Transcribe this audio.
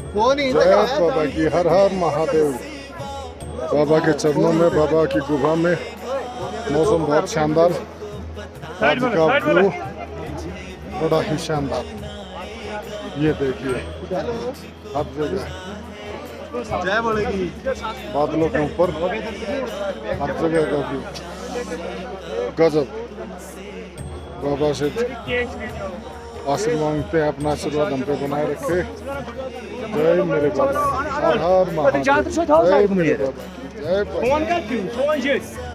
जय बाबा की, हर हर महादेव। बाबा के चरणों में, बाबा की गुफा में मौसम बहुत शानदार, आज का व्यू बड़ा ही शानदार। ये देखिए हर जगह जय बोलेगी। बादलों के ऊपर हर जगह का व्यू गजब। बाबा से आशीर्वाद मांगते हैं, अपना आशीर्वाद हम पे बनाए रखे। जय मेरे बाबा, हर हर महादेव। जय मेरे बाबा, जय बाबा।